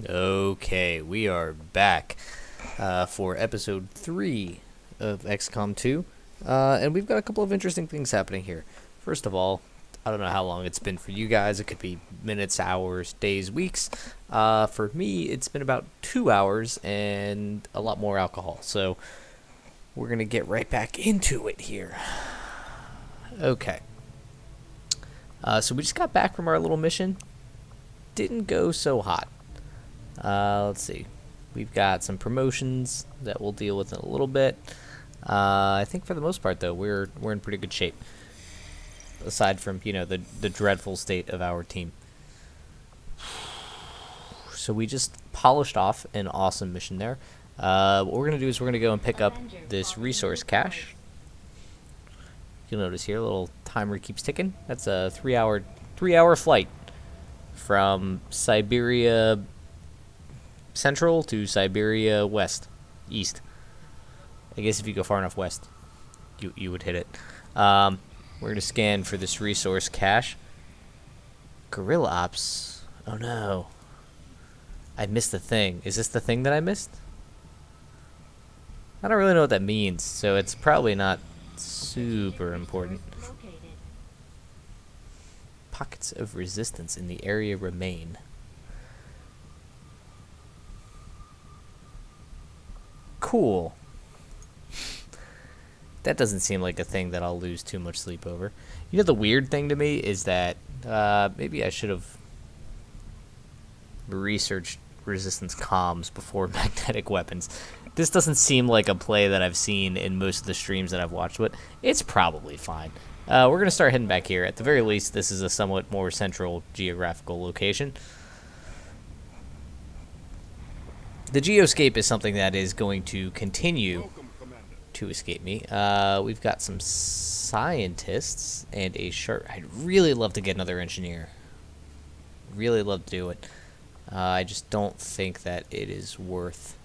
Okay, we are back for episode 3 of XCOM 2, and we've got a couple of interesting things happening here. First of all, I don't know how long it's been for you guys. It could be minutes, hours, days, weeks. For me, it's been about 2 hours and a lot more alcohol, so we're going to get right back into it here. Okay. So we just got back from our little mission. Didn't go so hot. Let's see. We've got some promotions that we'll deal with in a little bit. I think for the most part, though, we're in pretty good shape. Aside from, the dreadful state of our team. So we just polished off an awesome mission there. What we're going to do is we're going to go and pick up this resource cache. You'll notice here, a little timer keeps ticking. That's a 3-hour flight from Siberia Central to Siberia East. I guess if you go far enough west, you would hit it. We're going to scan for this resource cache. Guerrilla Ops. Oh no. I missed the thing. Is this the thing that I missed? I don't really know what that means, so it's probably not super important. Pockets of resistance in the area remain. Cool. That doesn't seem like a thing that I'll lose too much sleep over. The weird thing to me is that maybe I should have researched resistance comms before magnetic weapons. This doesn't seem like a play that I've seen in most of the streams that I've watched, but it's probably fine. We're going to start heading back here. At the very least, this is a somewhat more central geographical location. The geoscape is something that is going to continue to escape me. We've got some scientists and a shark. I'd really love to get another engineer. Really love to do it. I just don't think that it is worth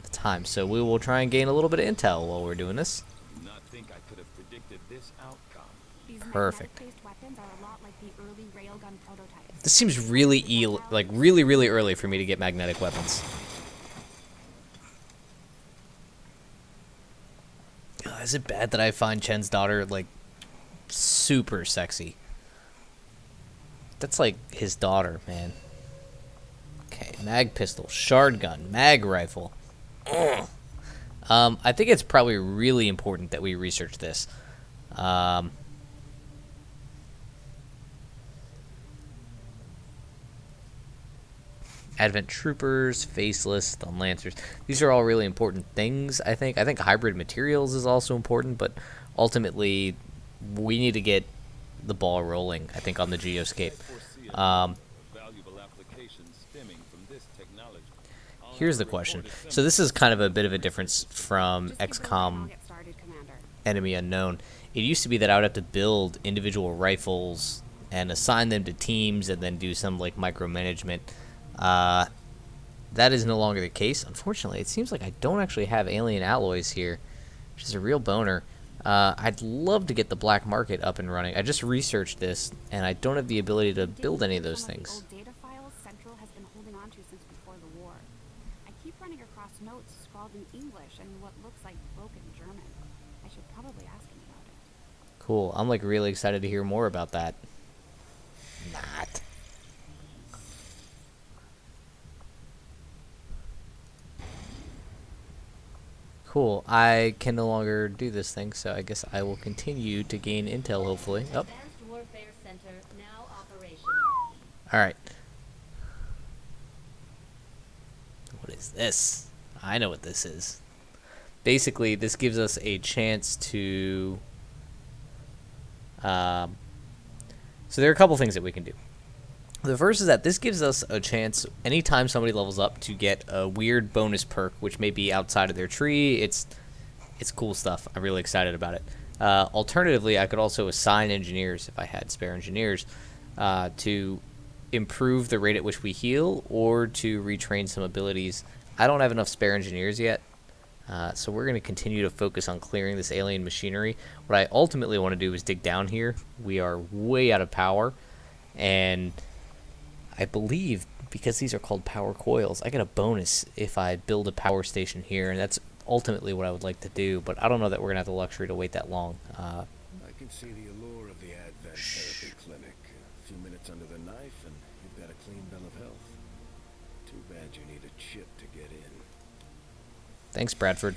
the time. So we will try and gain a little bit of intel while we're doing this. I do not think I could have predicted this outcome. Perfect. Weapons are a lot like the early railgun prototypes. This seems really really early for me to get magnetic weapons. Is it bad that I find Chen's daughter super sexy? That's like his daughter, man. Okay, mag pistol, shard gun, mag rifle. Ugh. I think it's probably really important that we research this. Advent Troopers, Faceless, Stun Lancers. These are all really important things, I think. I think hybrid materials is also important, but ultimately, we need to get the ball rolling, I think, on the geoscape. Here's the question. So this is kind of a bit of a difference from XCOM Enemy Unknown. It used to be that I would have to build individual rifles and assign them to teams and then do some micromanagement. That is no longer the case. Unfortunately, it seems like I don't actually have alien alloys here, which is a real boner. I'd love to get the black market up and running. I just researched this, and I don't have the ability to build any of those things. Data files Central has been holding on to since before the war. I keep running across notes scrawled in English and what looks like broken German. I should probably ask him about it. Cool. I'm really excited to hear more about that. Not. Cool. I can no longer do this thing, so I guess I will continue to gain intel, hopefully. Oh. Advanced Warfare Center now operational. Alright. What is this? I know what this is. Basically, this gives us a chance to... So there are a couple things that we can do. The first is that this gives us a chance, anytime somebody levels up, to get a weird bonus perk, which may be outside of their tree. It's cool stuff. I'm really excited about it. Alternatively, I could also assign engineers, if I had spare engineers, to improve the rate at which we heal, or to retrain some abilities. I don't have enough spare engineers yet, so we're going to continue to focus on clearing this alien machinery. What I ultimately want to do is dig down here. We are way out of power, and I believe because these are called power coils, I get a bonus if I build a power station here, and that's ultimately what I would like to do, but I don't know that we're going to have the luxury to wait that long. I can see the allure of the Advent Therapy Clinic. A few minutes under the knife, and you've got a clean bill of health. Too bad you need a chip to get in. Thanks, Bradford.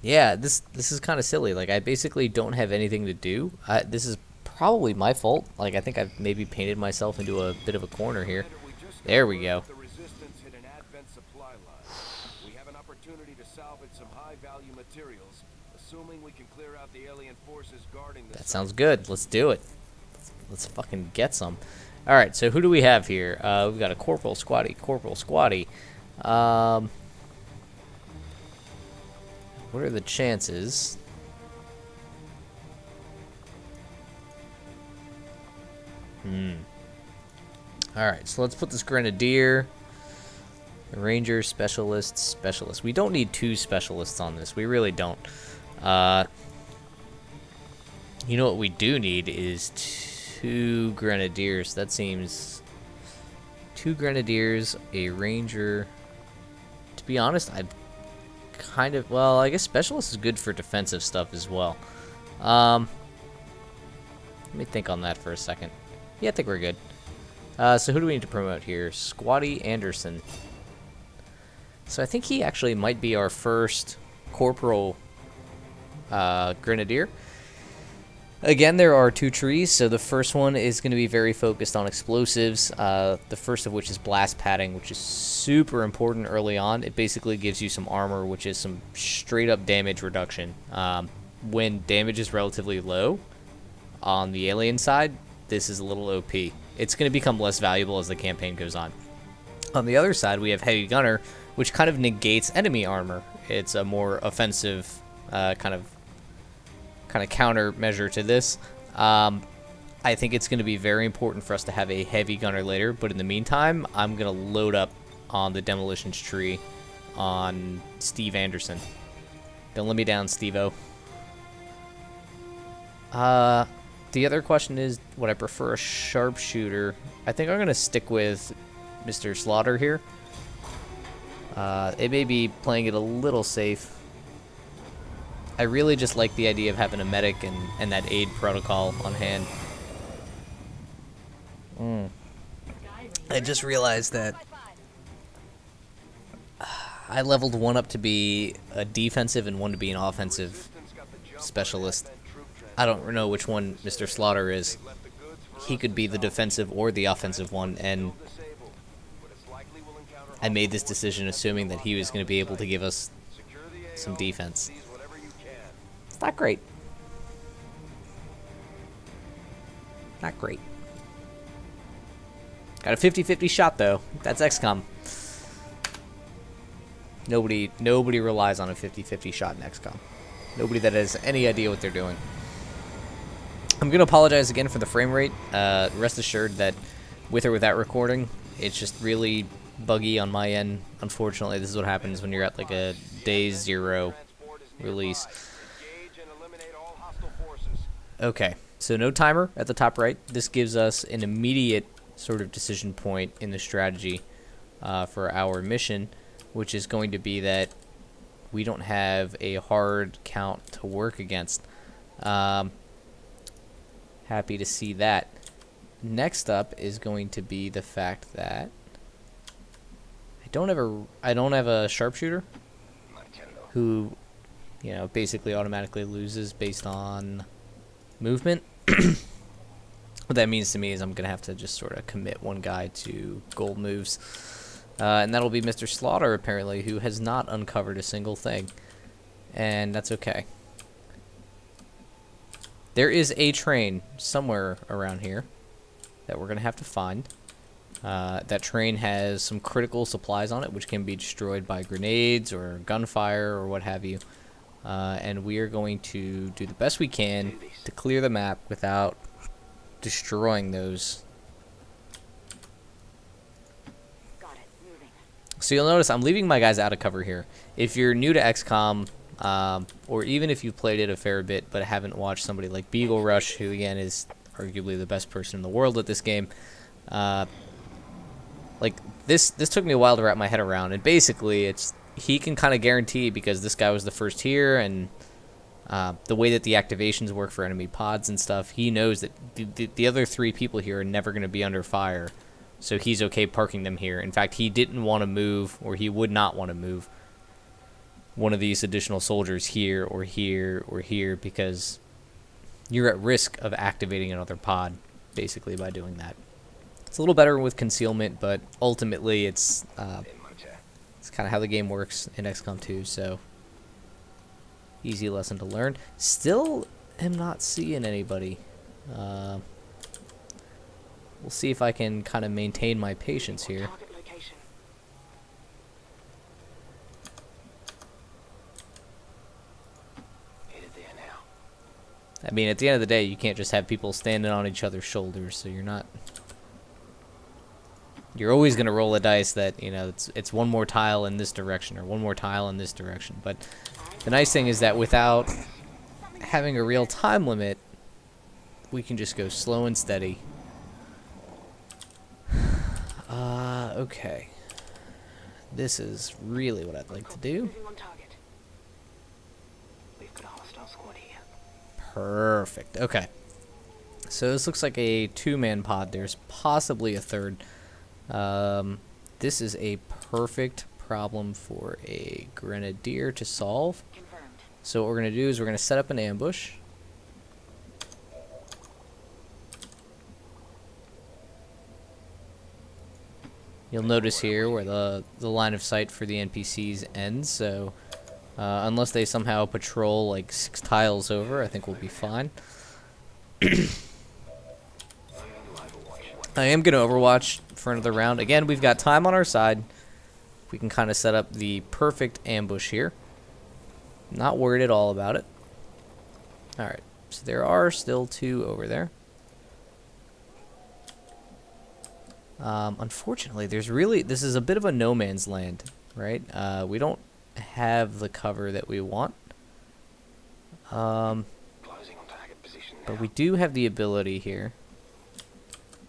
Yeah, this is kind of silly. Like, I basically don't have anything to do. This is probably my fault. Like, I think I've maybe painted myself into a bit of a corner here. There we go. The resistance hit an Advent supply line. We have an opportunity to salvage some high-value materials, assuming we can clear out the alien forces guarding the That site. sounds good. Let's do it. Let's fucking get some. All right, so who do we have here? We've got a Corporal Squatty. What are the chances? Alright, so let's put this Grenadier, Ranger, Specialist. We don't need 2 Specialists on this. We really don't. You know what we do need is 2 Grenadiers. That seems... 2 Grenadiers, a Ranger. To be honest, I'd kind of... Well, I guess Specialist is good for defensive stuff as well. Let me think on that for a second. Yeah, I think we're good. So who do we need to promote here? Squatty Anderson. So I think he actually might be our first Corporal Grenadier. Again, there are 2 trees, so the first one is going to be very focused on explosives, the first of which is blast padding, which is super important early on. It basically gives you some armor, which is some straight-up damage reduction. When damage is relatively low on the alien side, this is a little OP. It's going to become less valuable as the campaign goes on. On the other side, we have Heavy Gunner, which kind of negates enemy armor. It's a more offensive kind of countermeasure to this. I think it's going to be very important for us to have a Heavy Gunner later, but in the meantime, I'm going to load up on the Demolitions tree on Steve Anderson. Don't let me down, Steve-O. The other question is, would I prefer a sharpshooter? I think I'm going to stick with Mr. Slaughter here. It may be playing it a little safe. I really just like the idea of having a medic and that aid protocol on hand. I just realized that I leveled one up to be a defensive and one to be an offensive specialist. I don't know which one Mr. Slaughter is. He could be the defensive or the offensive one, and I made this decision assuming that he was going to be able to give us some defense. It's not great. Not great. Got a 50-50 shot, though. That's XCOM. Nobody relies on a 50-50 shot in XCOM. Nobody that has any idea what they're doing. I'm going to apologize again for the frame rate. Rest assured that with or without recording, it's just really buggy on my end. Unfortunately, this is what happens when you're at like a day 0 release. Okay, so no timer at the top right. This gives us an immediate sort of decision point in the strategy for our mission, which is going to be that we don't have a hard count to work against. Happy to see that. Next up is going to be the fact that I don't have a sharpshooter who, you know, basically automatically loses based on movement. What that means to me is I'm gonna have to just sort of commit one guy to gold moves, and that'll be Mr. Slaughter apparently, who has not uncovered a single thing, and that's okay. There is a train somewhere around here that we're going to have to find. That train has some critical supplies on it, which can be destroyed by grenades or gunfire or what have you. And we are going to do the best we can to clear the map without destroying those. So you'll notice I'm leaving my guys out of cover here. If you're new to XCOM, or even if you've played it a fair bit but haven't watched somebody like Beagle Rush, who again is arguably the best person in the world at this game. Like, this took me a while to wrap my head around, and basically he can kind of guarantee, because this guy was the first here, and the way that the activations work for enemy pods and stuff, he knows that the other 3 people here are never going to be under fire, so he's okay parking them here. In fact, he didn't want to move, or he would not want to move one of these additional soldiers here or here or here, because you're at risk of activating another pod, basically, by doing that. It's a little better with concealment, but ultimately it's kind of how the game works in XCOM 2, so easy lesson to learn. Still am not seeing anybody. We'll see if I can kind of maintain my patience here. I mean, at the end of the day, you can't just have people standing on each other's shoulders, so you're always going to roll a dice that, you know, it's one more tile in this direction or one more tile in this direction. But the nice thing is that without having a real time limit, we can just go slow and steady. Okay. This is really what I'd like to do. Perfect. Okay. So this looks like a 2-man pod. There's possibly a third. This is a perfect problem for a grenadier to solve. So what we're going to do is we're going to set up an ambush. You'll notice here where the line of sight for the NPCs ends, so unless they somehow patrol like 6 tiles over, I think we'll be fine. I am going to overwatch for another round. Again, we've got time on our side. We can kind of set up the perfect ambush here. Not worried at all about it. Alright, so there are still 2 over there. Unfortunately, this is a bit of a no man's land, right? We don't have the cover that we want. But we do have the ability here.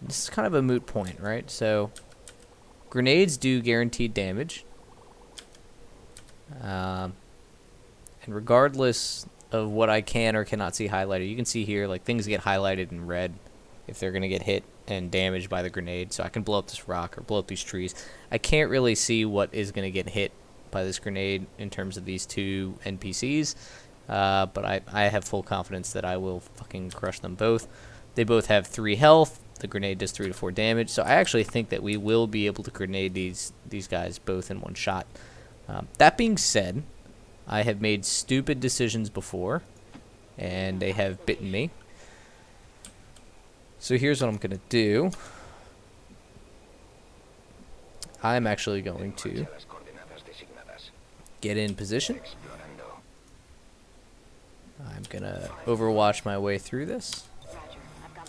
This is kind of a moot point, right? So, grenades do guaranteed damage. And regardless of what I can or cannot see highlighted, you can see here, like, things get highlighted in red if they're going to get hit and damaged by the grenade. So I can blow up this rock or blow up these trees. I can't really see what is going to get hit by this grenade in terms of these 2 NPCs. But I have full confidence that I will fucking crush them both. They both have 3 health. The grenade does 3 to 4 damage. So I actually think that we will be able to grenade these guys both in one shot. That being said, I have made stupid decisions before, and they have bitten me. So here's what I'm going to do. I'm actually going to get in position. I'm going to overwatch my way through this.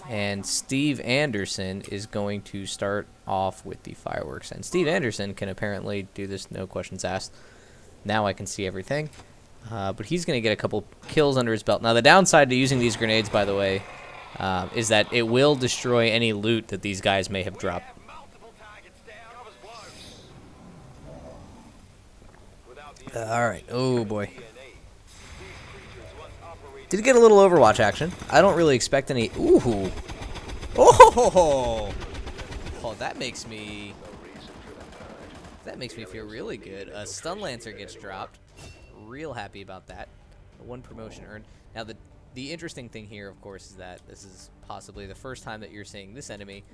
And Steve Anderson is going to start off with the fireworks. And Steve Anderson can apparently do this, no questions asked. Now I can see everything. But he's going to get a couple kills under his belt. Now the downside to using these grenades, by the way, is that it will destroy any loot that these guys may have dropped. Alright, oh boy. Did get a little Overwatch action. I don't really expect any... Ooh! Oh! Oh, that makes me feel really good. A Stun Lancer gets dropped. Real happy about that. 1 promotion earned. Now, the interesting thing here, of course, is that this is possibly the first time that you're seeing this enemy,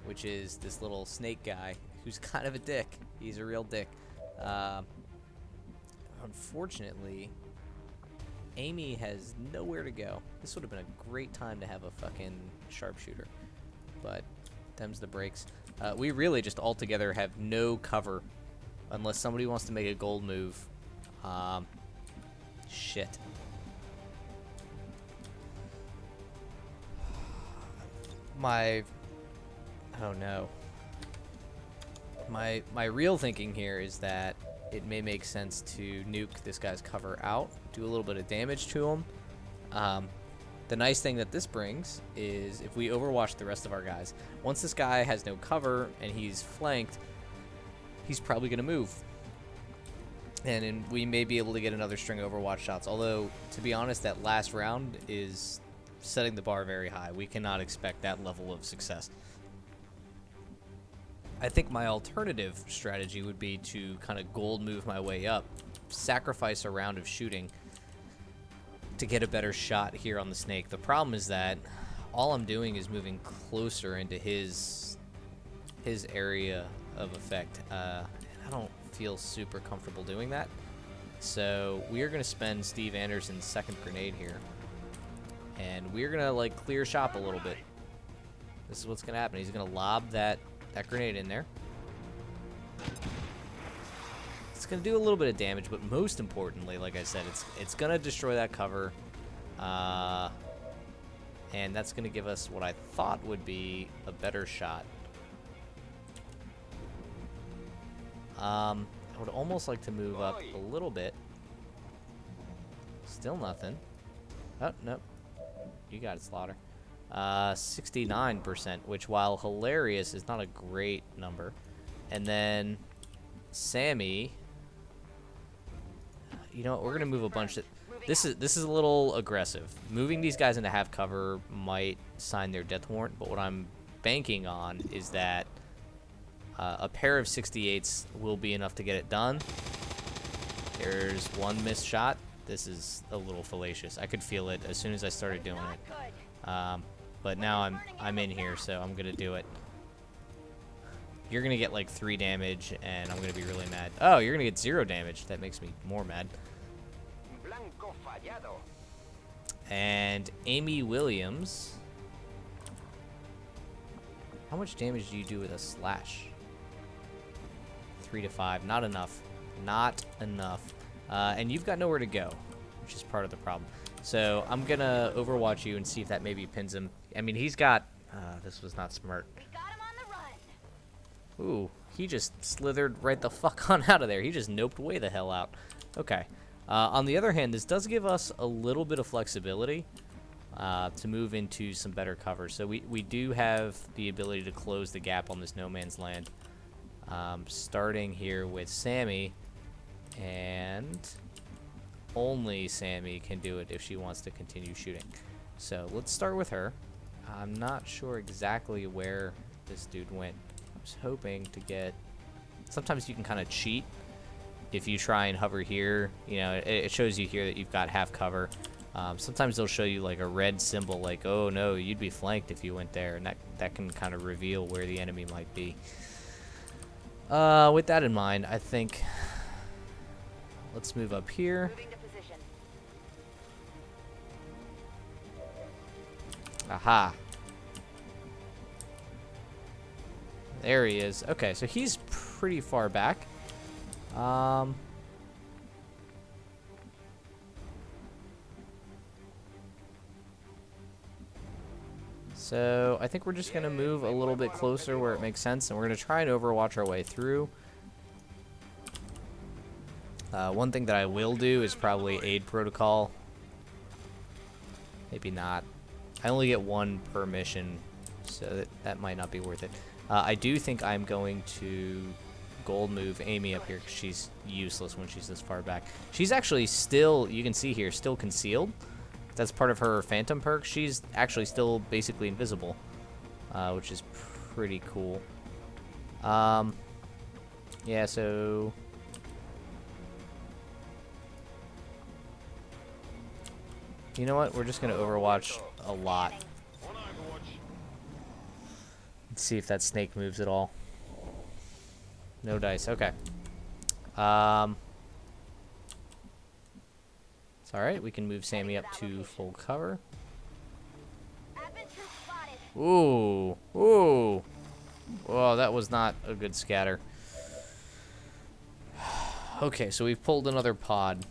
which is this little snake guy, who's kind of a dick. He's a real dick. Unfortunately, Amy has nowhere to go. This would have been a great time to have a fucking sharpshooter, but them's the breaks. We really just altogether have no cover unless somebody wants to make a gold move. Shit. Oh no. My real thinking here is that it may make sense to nuke this guy's cover out, do a little bit of damage to him, The nice thing that this brings is if we overwatch the rest of our guys, once this guy has no cover and he's flanked, he's probably going to move. And we may be able to get another string of overwatch shots. Although, to be honest, that last round is setting the bar very high. We cannot expect that level of success. I think my alternative strategy would be to kind of gold move my way up, sacrifice a round of shooting to get a better shot here on the snake. The problem is that all I'm doing is moving closer into his area of effect. I don't feel super comfortable doing that. So we are going to spend Steve Anderson's second grenade here. And we're going to like clear shop a little bit. This is what's going to happen. He's going to lob that grenade in there. It's going to do a little bit of damage, but most importantly, like I said, it's going to destroy that cover. And that's going to give us what I thought would be a better shot. I would almost like to move up a little bit. Still nothing. Oh, nope. You got it, Slaughter. 69%, which, while hilarious, is not a great number. And then Sammy. You know what? We're gonna move a bunch of. This is a little aggressive. Moving these guys into half cover might sign their death warrant, but what I'm banking on is that a pair of 68s will be enough to get it done. There's one missed shot. This is a little fallacious. I could feel it as soon as I started doing it. But now I'm in here, so I'm gonna do it. You're gonna get like 3 damage, and I'm gonna be really mad. Oh, you're gonna get 0 damage. That makes me more mad. And Amy Williams. How much damage do you do with a slash? 3 to 5. Not enough. Not enough. And you've got nowhere to go, which is part of the problem. So I'm gonna overwatch you and see if that maybe pins him. I mean, he's got. This was not smart. We got him on the run. Ooh, he just slithered right the fuck on out of there. He just noped way the hell out. Okay. On the other hand, this does give us a little bit of flexibility to move into some better cover. So we do have the ability to close the gap on this no man's land. Starting here with Sammy, and only Sammy can do it if she wants to continue shooting. So let's start with her. I'm not sure exactly where this dude went. I was hoping to get... Sometimes you can kind of cheat. If you try and hover here, you know, it shows you here that you've got half cover. Sometimes they'll show you like a red symbol, like, oh no, you'd be flanked if you went there, and that can kind of reveal where the enemy might be. With that in mind, I think let's move up here. Moving to position. Aha. There he is. Okay, so he's pretty far back. So I think we're just going to move a little bit closer where it makes sense, and we're going to try and overwatch our way through. One thing that I will do is probably aid protocol. Maybe not. I only get 1 per mission, so that might not be worth it. I do think I'm going to gold move Amy up here because she's useless when she's this far back. She's actually still, you can see here, still concealed. That's part of her phantom perk. She's actually still basically invisible, which is pretty cool. Yeah, so... You know what? We're just going to overwatch a lot. Let's see if that snake moves at all. No dice. Okay. It's alright. We can move Sammy up to full cover. Ooh. Ooh. Whoa, that was not a good scatter. Okay, so we've pulled another pod.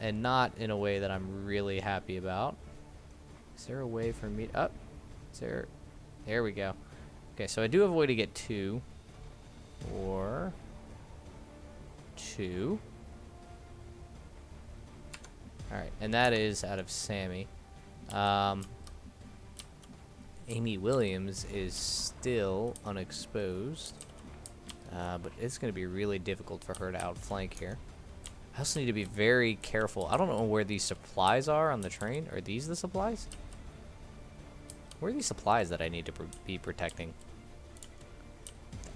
And not in a way that I'm really happy about. Is there a way for me to... Is there... There we go. Okay, so I do have a way to get 2. Or... 2. Alright, and that is out of Sammy. Amy Williams is still unexposed. But it's going to be really difficult for her to outflank here. I also need to be very careful. I don't know where these supplies are on the train. Are these the supplies? Where are these supplies that I need to be protecting?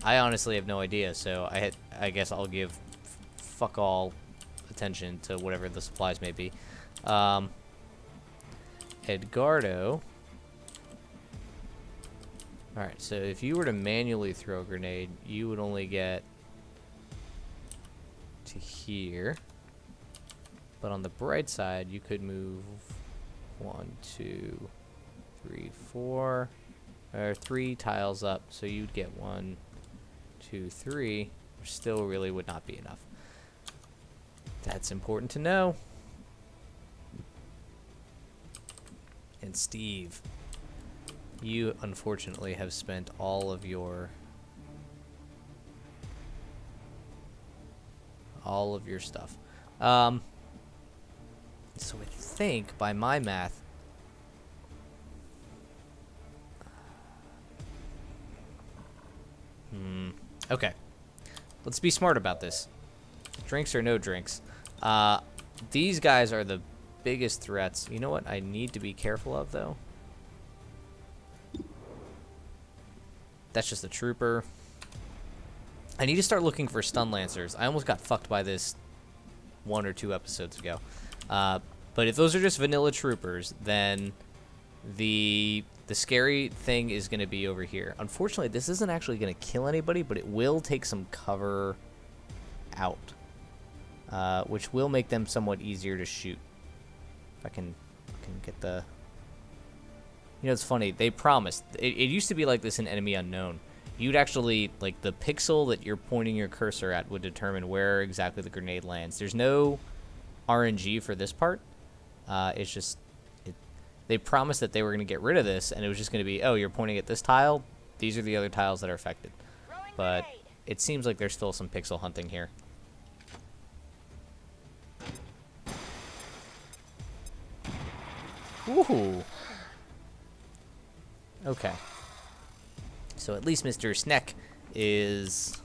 I honestly have no idea, so I guess I'll give fuck all attention to whatever the supplies may be. Edgardo. Alright, so if you were to manually throw a grenade, you would only get to here. But on the bright side, you could move 1, 2, 3, 4, or 3 tiles up. So you'd get 1, 2, 3, which still really would not be enough. That's important to know. And Steve, you unfortunately have spent all of your stuff. So I think by my math, okay, let's be smart about this. Drinks or no drinks. These guys are the biggest threats. You know what I need to be careful of, though? That's just a trooper. I need to start looking for stun lancers. I almost got fucked by this 1 or 2 episodes ago. But if those are just vanilla troopers, then the scary thing is going to be over here. Unfortunately, this isn't actually going to kill anybody, but it will take some cover out, which will make them somewhat easier to shoot. If I can get the... You know, it's funny. They promised. It used to be like this in Enemy Unknown. You'd actually, like, the pixel that you're pointing your cursor at would determine where exactly the grenade lands. There's no RNG for this part. It's just... They promised that they were going to get rid of this, and it was just going to be, oh, you're pointing at this tile? These are the other tiles that are affected. But it seems like there's still some pixel hunting here. Ooh. Okay. So at least Mr. Sneck is...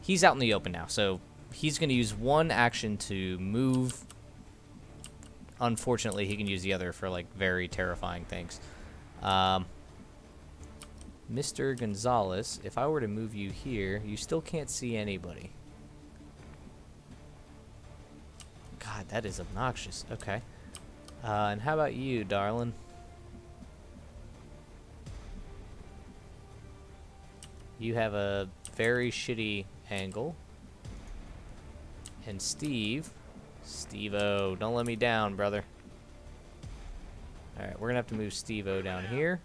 He's out in the open now, so he's going to use one action to move. Unfortunately, he can use the other for, like, very terrifying things. Mr. Gonzalez, if I were to move you here, you still can't see anybody. God, that is obnoxious. Okay. And how about you, darling? You have a very shitty angle. And Steve-O, don't let me down, brother. Alright, we're gonna have to move Steve-O down here.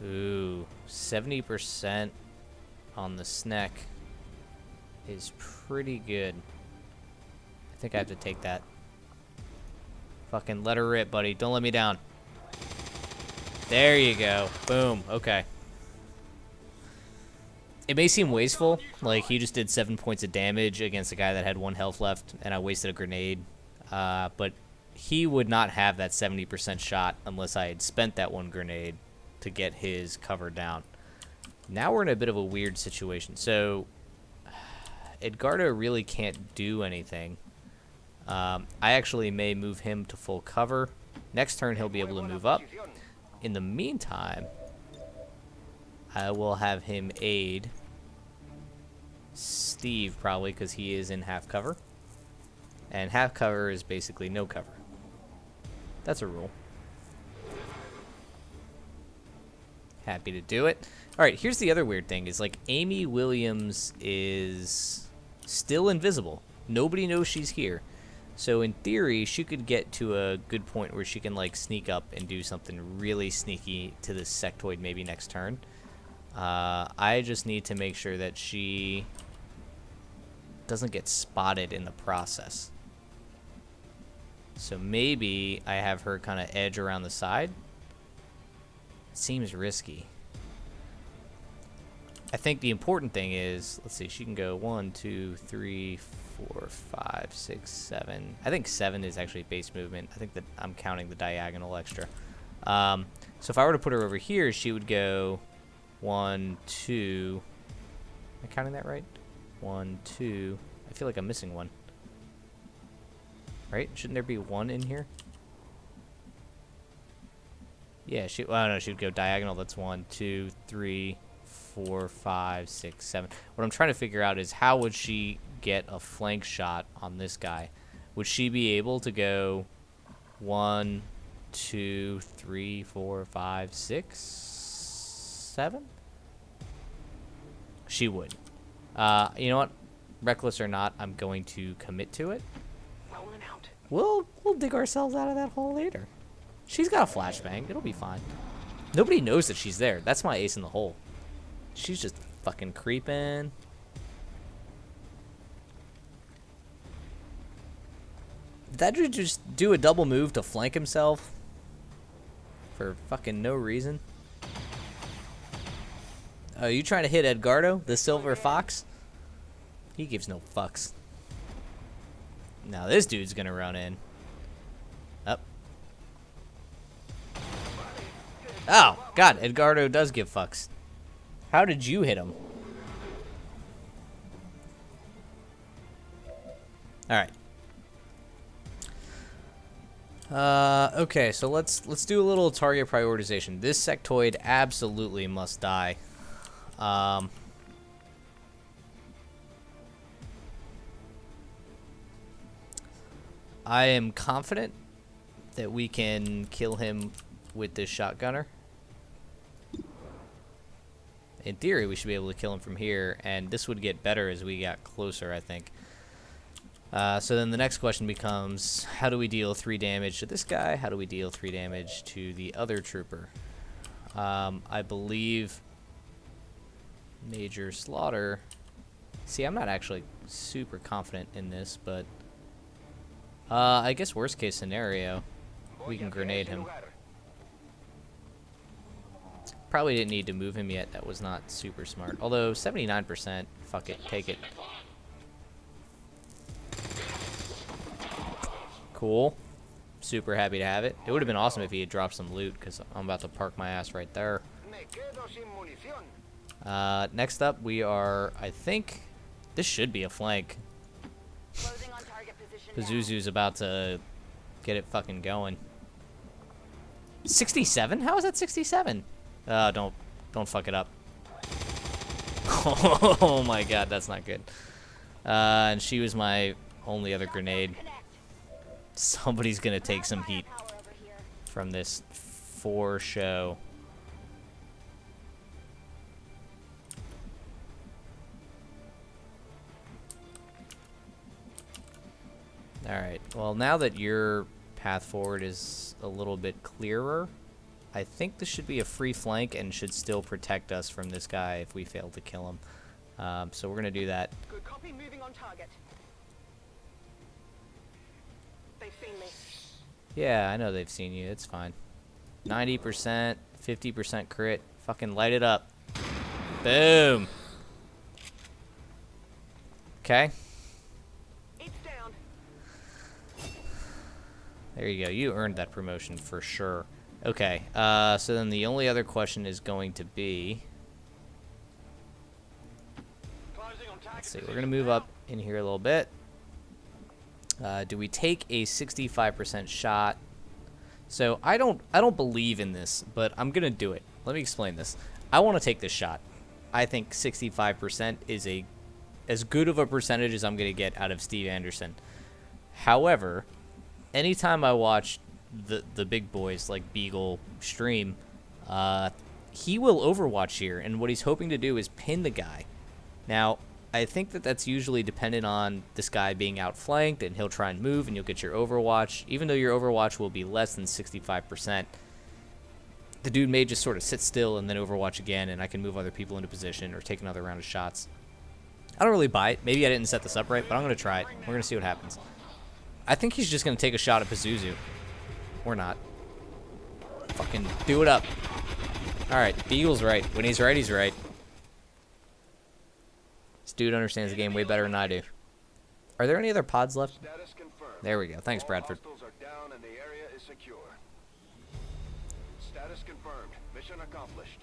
Ooh, 70% on the Sneck is pretty good. I think I have to take that. Fucking let her rip, buddy. Don't let me down. There you go. Boom. Okay. It may seem wasteful, like he just did 7 points of damage against a guy that had 1 health left, and I wasted a grenade. But he would not have that 70% shot unless I had spent that 1 grenade to get his cover down. Now we're in a bit of a weird situation. So Edgardo really can't do anything. I actually may move him to full cover. Next turn he'll be able to move up. In the meantime, I will have him aid Steve, probably, because he is in half cover. And half cover is basically no cover. That's a rule. Happy to do it. Alright, here's the other weird thing, is like Amy Williams is still invisible. Nobody knows she's here. So in theory, she could get to a good point where she can like sneak up and do something really sneaky to this sectoid maybe next turn. I just need to make sure that she doesn't get spotted in the process. So maybe I have her kind of edge around the side. Seems risky. I think the important thing is, let's see, she can go 1, 2, 3, 4, 5, 6, 7. I think 7 is actually base movement. I think that I'm counting the diagonal extra. So if I were to put her over here, she would go 1, 2. Am I counting that right? 1, 2. I feel like I'm missing one. Right? Shouldn't there be 1 in here? Yeah, well, no, she would go diagonal. That's 1, 2, 3, 4, 5, 6, 7. What I'm trying to figure out is how would she get a flank shot on this guy? Would she be able to go 1, 2, 3, 4, 5, 6, 7? She would. You know what? Reckless or not, I'm going to commit to it. Rolling out. We'll dig ourselves out of that hole later. She's got a flashbang. It'll be fine. Nobody knows that she's there. That's my ace in the hole. She's just fucking creeping. Did that dude just do a double move to flank himself? For fucking no reason? Oh, you trying to hit Edgardo, the silver fox? He gives no fucks. Now this dude's gonna run in. Up. Oh, God, Edgardo does give fucks. How did you hit him? Alright. Okay, so let's do a little target prioritization. This sectoid absolutely must die. I am confident that we can kill him with this shotgunner. In theory, we should be able to kill him from here, and this would get better as we got closer, I think. So then the next question becomes, how do we deal 3 damage to this guy? How do we deal 3 damage to the other trooper? I believe Major Slaughter... See, I'm not actually super confident in this, but... I guess worst case scenario, we can grenade him. Probably didn't need to move him yet. That was not super smart. Although 79%, fuck it, take it. Cool. Super happy to have it. It would have been awesome if he had dropped some loot, because I'm about to park my ass right there. Next up, we are, I think, this should be a flank. Pazuzu's about to get it fucking going. 67? How is that 67? Don't fuck it up. Oh my god, that's not good. And she was my only other grenade. Somebody's gonna take some heat from this for show. Alright, well now that your path forward is a little bit clearer, I think this should be a free flank and should still protect us from this guy if we fail to kill him. So we're gonna do that. Good copy, moving on target. They've seen me. Yeah, I know they've seen you, it's fine. 90%, 50% crit, fucking light it up. Boom! Okay. There you go. You earned that promotion for sure. Okay. So then the only other question is going to be... Let's see. We're going to move up in here a little bit. Do we take a 65% shot? So I don't believe in this, but I'm going to do it. Let me explain this. I want to take this shot. I think 65% is as good of a percentage as I'm going to get out of Steve Anderson. However... Anytime I watch the big boys like Beagle stream, he will overwatch here, and what he's hoping to do is pin the guy. Now, I think that that's usually dependent on this guy being outflanked, and he'll try and move, and you'll get your overwatch. Even though your overwatch will be less than 65%, the dude may just sort of sit still and then overwatch again, and I can move other people into position or take another round of shots. I don't really buy it. Maybe I didn't set this up right, but I'm going to try it. We're going to see what happens. I think he's just going to take a shot at Pazuzu. Or not. Fucking do it up. Alright, Beagle's right. When he's right, he's right. This dude understands the game way better than I do. Are there any other pods left? Status confirmed. There we go. Thanks, All Bradford. hostiles are down and the area is secure. Status confirmed. Mission accomplished.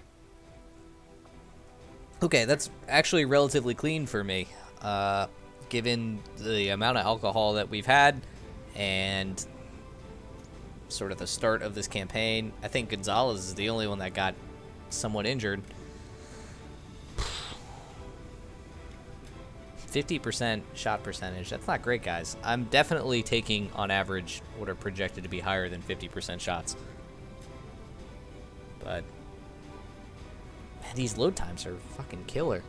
Okay, that's actually relatively clean for me, given the amount of alcohol that we've had and sort of the start of this campaign. I think Gonzalez is the only one that got somewhat injured. 50% shot percentage. That's not great, guys. I'm definitely taking, on average, what are projected to be higher than 50% shots. But man, these load times are fucking killer.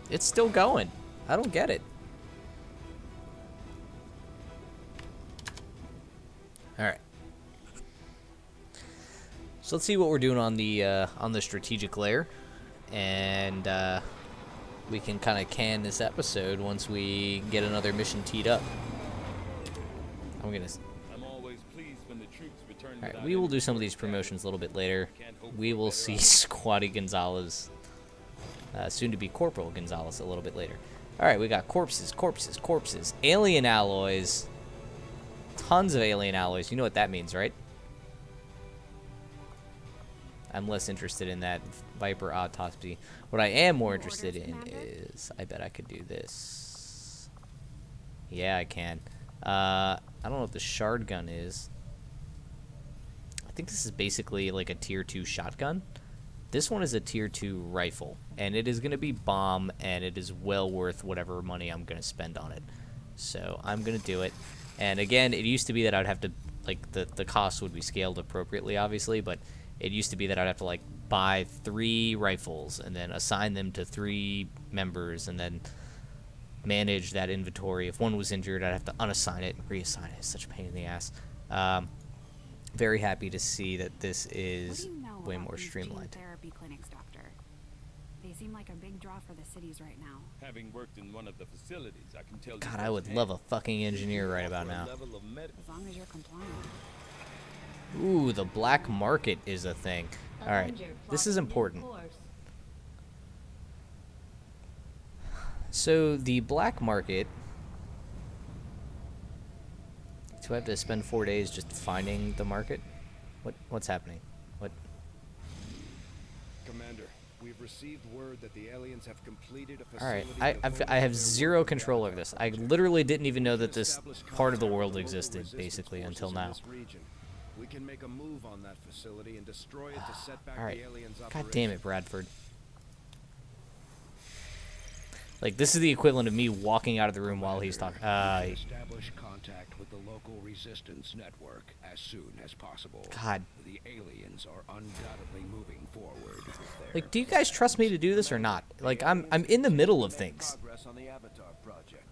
It's still going. I don't get it. All right. So let's see what we're doing on the strategic layer, and we can kind of can this episode once we get another mission teed up. I'm always pleased when the troops return. All right, we will do some of these promotions a little bit later. We will see Squatty Gonzalez, soon to be Corporal Gonzalez, a little bit later. All right, we got corpses, alien alloys, tons of alien alloys. You know what that means, right? I'm less interested in that Viper autopsy. What I am more interested in is, I bet I could do this. Yeah, I can. I don't know what the shard gun is. I think this is basically like a tier 2 shotgun. This one is a tier 2 rifle, and it is going to be bomb, and it is well worth whatever money I'm going to spend on it. So I'm going to do it. And again, it used to be that I'd have to, like, the cost would be scaled appropriately, obviously, but it used to be that I'd have to, like, buy 3 rifles and then assign them to 3 members and then manage that inventory. If one was injured, I'd have to unassign it and reassign it. It's such a pain in the ass. Very happy to see that this is way more streamlined. Therapy clinics, Doctor. They seem like a big draw for the cities right now. Having worked in one of the facilities, I can tell you. God, I would love a fucking engineer right about now. As long as you're compliant. Ooh, the black market is a thing. Alright, this is important. So, the black market... Do I have to spend 4 days just finding the market? What's happening? What? Commander, we've received word that the aliens have completed a facility. Alright, I have zero control over this. I literally didn't even know that this part of the world existed, basically, until now. We can make a move on that facility and destroy it to set back the aliens' operation. God damn it, Bradford. Like, this is the equivalent of me walking out of the room while he's talking. Establish contact with the local resistance network as soon as possible. God. The aliens are undoubtedly moving forward. Like, do you guys trust me to do this or not? Like, I'm in the middle of things. Progress on the Avatar project.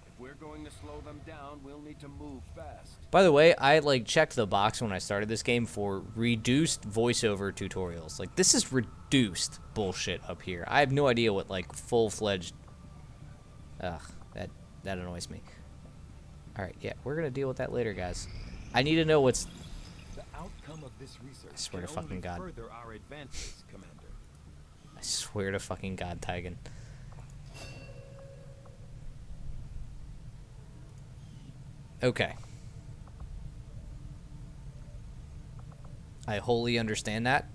If we're going to slow them down, we'll need to move fast. By the way, I, like, checked the box when I started this game for reduced voiceover tutorials. Like, this is reduced bullshit up here. I have no idea what, like, full-fledged... Ugh, that annoys me. Alright, yeah, we're gonna deal with that later, guys. I need to know what's... The outcome of this research I swear to can fucking only God. further our advances, Commander. I swear to fucking God, Tygan. Okay. I wholly understand that.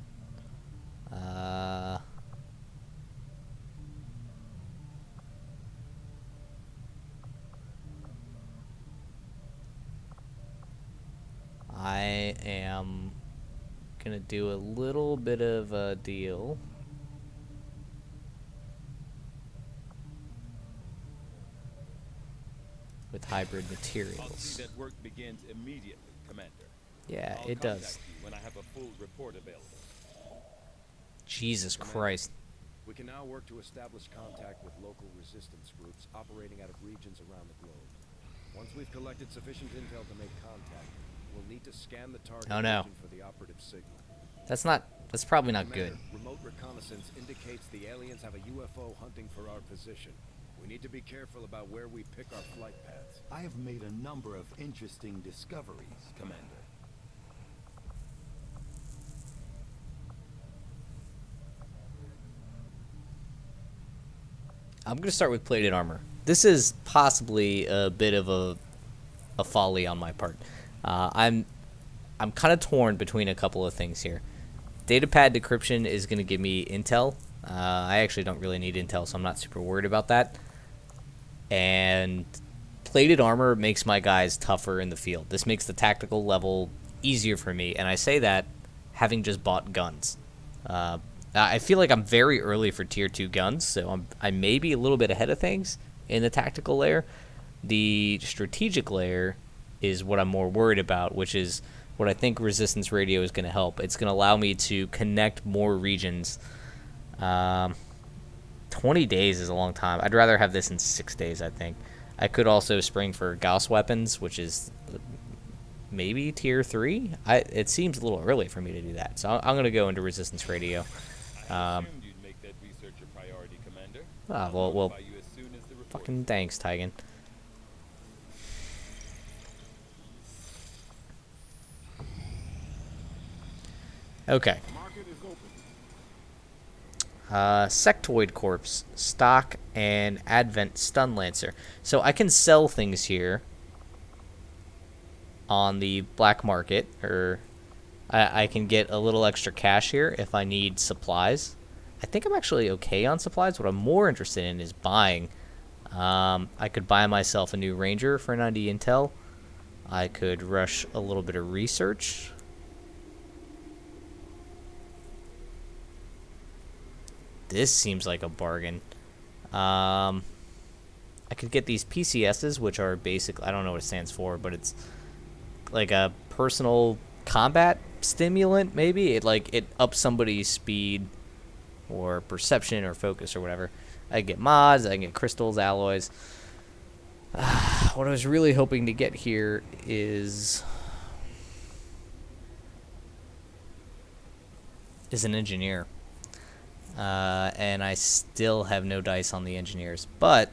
I am gonna do a little bit of a deal. With hybrid materials. I'll see that work begins immediately, Commander. Yeah, I'll it does. contact you when I have a full report available. Jesus Christ. We can now work to establish contact with local resistance groups operating out of regions around the globe. Once we've collected sufficient intel to make contact, we'll need to scan the target region for the operative signal. That's probably not good. Remote reconnaissance indicates the aliens have a UFO hunting for our position. We need to be careful about where we pick our flight paths. I have made a number of interesting discoveries, Commander. I'm going to start with plated armor. This is possibly a bit of a folly on my part. I'm kind of torn between a couple of things here. Datapad decryption is going to give me intel. I actually don't really need intel, so I'm not super worried about that. And plated armor makes my guys tougher in the field. This makes the tactical level easier for me, and I say that having just bought guns. I feel like I'm very early for tier 2 guns, so I may be a little bit ahead of things in the tactical layer. The strategic layer is what I'm more worried about, which is what I think resistance radio is going to help. It's going to allow me to connect more regions. 20 days is a long time. I'd rather have this in 6 days, I think. I could also spring for Gauss weapons, which is maybe tier 3. It seems a little early for me to do that, so I'm going to go into resistance radio. Well, fucking thanks, Tygan. Okay. Sectoid Corpse, Stock, and Advent Stun Lancer. So I can sell things here on the black market, or I can get a little extra cash here if I need supplies. I think I'm actually okay on supplies. What I'm more interested in is buying. I could buy myself a new Ranger for 90 intel. I could rush a little bit of research. This seems like a bargain. I could get these PCSs, which are basic. I don't know what it stands for, but it's like a personal combat stimulant, maybe. It ups somebody's speed or perception or focus or whatever. I can get mods, I can get crystals, alloys. What I was really hoping to get here is an engineer. And I still have no dice on the engineers. But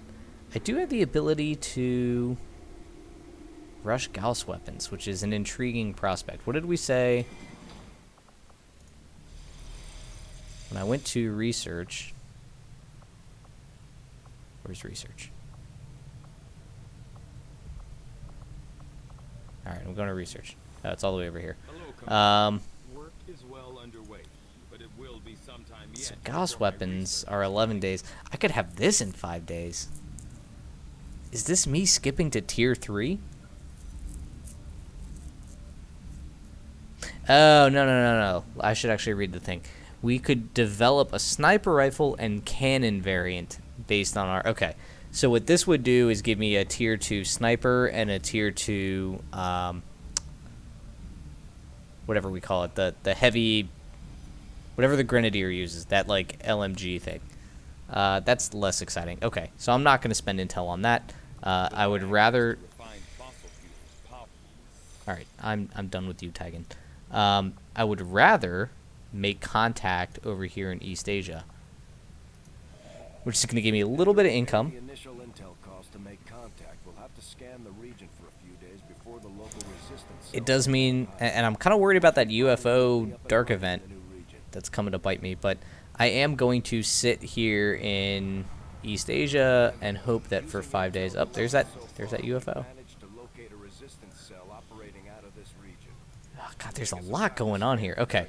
I do have the ability to rush Gauss weapons, which is an intriguing prospect. What did we say? When I went to research... Where's research? Alright, I'm going to research. It's all the way over here. Work is well underway, but it will be sometime yet. So Gauss weapons are 11 days. I could have this in 5 days. Is this me skipping to tier 3? Oh, no. I should actually read the thing. We could develop a sniper rifle and cannon variant based on our... Okay, so what this would do is give me a tier 2 sniper and a tier 2... whatever we call it. The heavy... Whatever the Grenadier uses. That, like, LMG thing. That's less exciting. Okay, so I'm not going to spend intel on that. I would rather... Alright, I'm done with you, Tygan. I would rather make contact over here in East Asia, which is going to give me a little bit of income. The initial intel cost to make contact. We'll have to scan the region for a few days before the local resistance. It does mean, and I'm kind of worried about that UFO dark event that's coming to bite me, but I am going to sit here in East Asia and hope that for 5 days. Oh, there's that UFO. Oh, God, there's a lot going on here. Okay.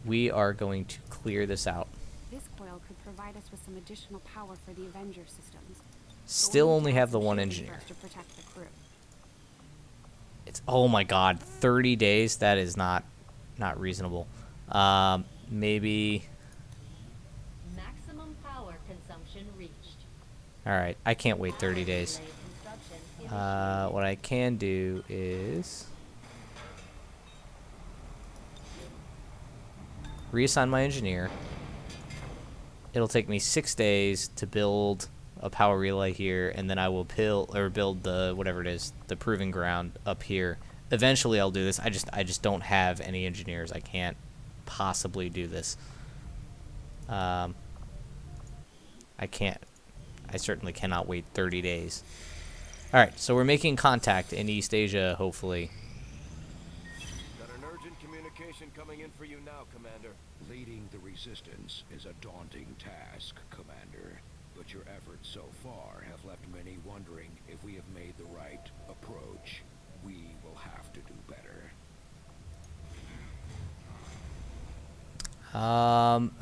We are going to clear this out. This coil could provide us with some additional power for the Avenger systems. Still only have the one engineer. To protect the crew. It's, oh my God, 30 days. That is not reasonable. Maybe. Maximum power consumption reached. All right, I can't wait 30 days. What I can do is reassign my engineer. It'll take me 6 days to build a power relay here, and then I will build the whatever it is, the proving ground up here. Eventually, I'll do this. I just don't have any engineers. I can't possibly do this. I can't. I certainly cannot wait 30 days. All right, so we're making contact in East Asia, hopefully. Got an urgent communication coming in for you now, Commander. Evading the resistance is a daunting task, Commander. But your efforts so far have left many wondering if we have made the right approach. We will have to do better.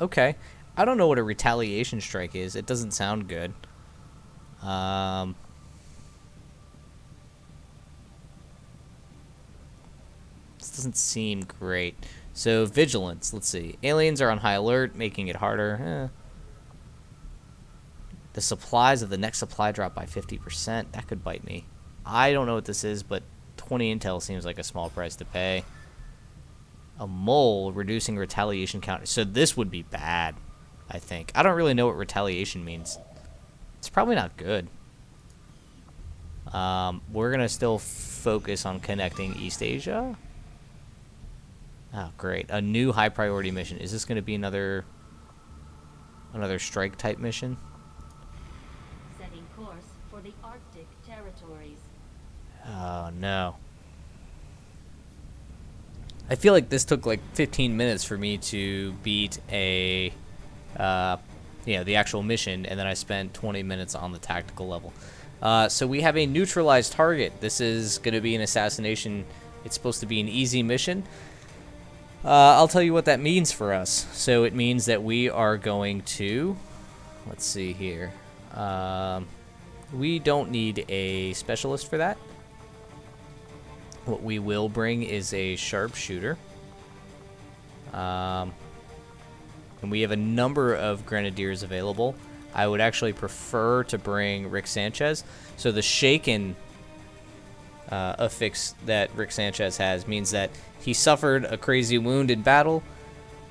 Okay. I don't know what a retaliation strike is. It doesn't sound good. This doesn't seem great. So, vigilance. Let's see. Aliens are on high alert, making it harder. The supplies of the next supply drop by 50%. That could bite me. I don't know what this is, but 20 intel seems like a small price to pay. A mole reducing retaliation count. So this would be bad, I think. I don't really know what retaliation means. It's probably not good. We're going to still focus on connecting East Asia. Oh, great. A new high priority mission. Is this going to be another strike type mission? Setting course for the Arctic territories. Oh, no. I feel like this took like 15 minutes for me to beat the actual mission, and then I spent 20 minutes on the tactical level. So we have a neutralized target. This is going to be an assassination. It's supposed to be an easy mission. I'll tell you what that means for us. So it means that we are going to, let's see here. We don't need a specialist for that. What we will bring is a sharpshooter. And we have a number of grenadiers available. I would actually prefer to bring Rick Sanchez. So the shaken affix that Rick Sanchez has means that he suffered a crazy wound in battle.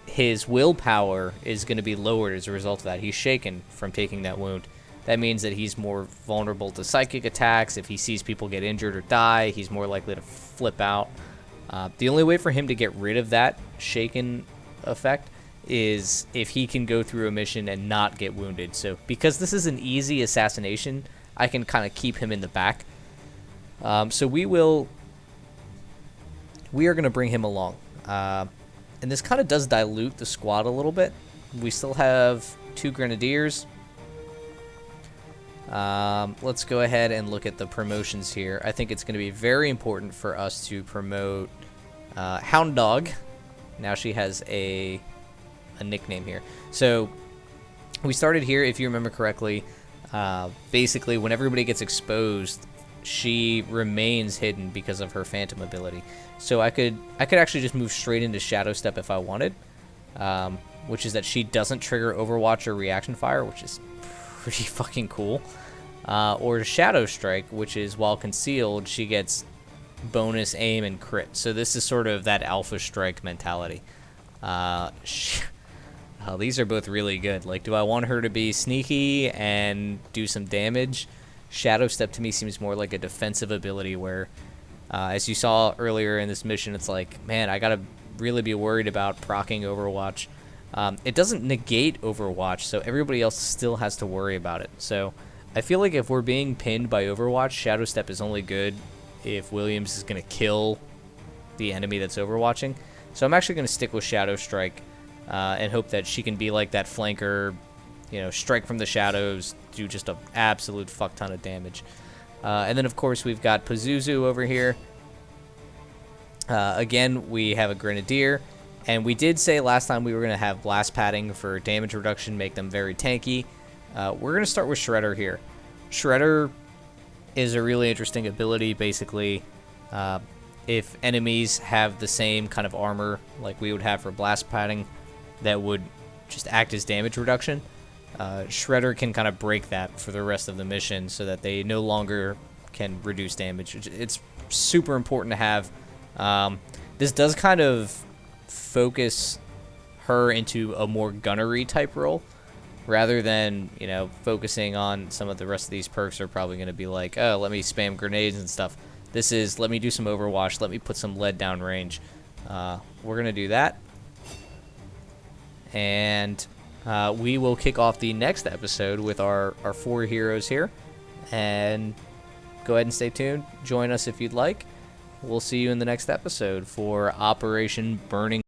His willpower is going to be lowered as a result of that. He's shaken from taking that wound. That means that he's more vulnerable to psychic attacks. If he sees people get injured or die, he's more likely to flip out. The only way for him to get rid of that shaken effect is if he can go through a mission and not get wounded. So because this is an easy assassination, I can kind of keep him in the back. So we are going to bring him along. And this kind of does dilute the squad a little bit. We still have 2 grenadiers. Let's go ahead and look at the promotions here. I think it's going to be very important for us to promote Hound Dog. Now she has a nickname here. So we started here, if you remember correctly. Basically, when everybody gets exposed, she remains hidden because of her phantom ability. So I could actually just move straight into Shadow Step if I wanted, which is that she doesn't trigger Overwatch or Reaction Fire, which is pretty fucking cool. Or Shadow Strike, which is while concealed, she gets bonus aim and crit. So this is sort of that Alpha Strike mentality. These are both really good. Like, do I want her to be sneaky and do some damage? Shadow Step to me seems more like a defensive ability where, as you saw earlier in this mission, it's like, man, I gotta really be worried about proccing Overwatch. It doesn't negate Overwatch, so everybody else still has to worry about it. So I feel like if we're being pinned by Overwatch, Shadow Step is only good if Williams is going to kill the enemy that's overwatching. So I'm actually going to stick with Shadow Strike and hope that she can be like that flanker, strike from the shadows, do just an absolute fuck ton of damage. And then, of course, we've got Pazuzu over here. Again, we have a Grenadier. And we did say last time we were going to have blast padding for damage reduction, make them very tanky. We're going to start with Shredder here. Shredder is a really interesting ability. Basically, if enemies have the same kind of armor like we would have for blast padding, that would just act as damage reduction. Shredder can kind of break that for the rest of the mission so that they no longer can reduce damage. It's super important to have. This does kind of focus her into a more gunnery type role rather than focusing on some of the rest of these perks are probably going to be like, oh, let me spam grenades and stuff. This is let me do some Overwatch, let me put some lead down range. We're going to do that, and we will kick off the next episode with our 4 heroes here. And go ahead and stay tuned, join us if you'd like. We'll see you in the next episode for Operation Burning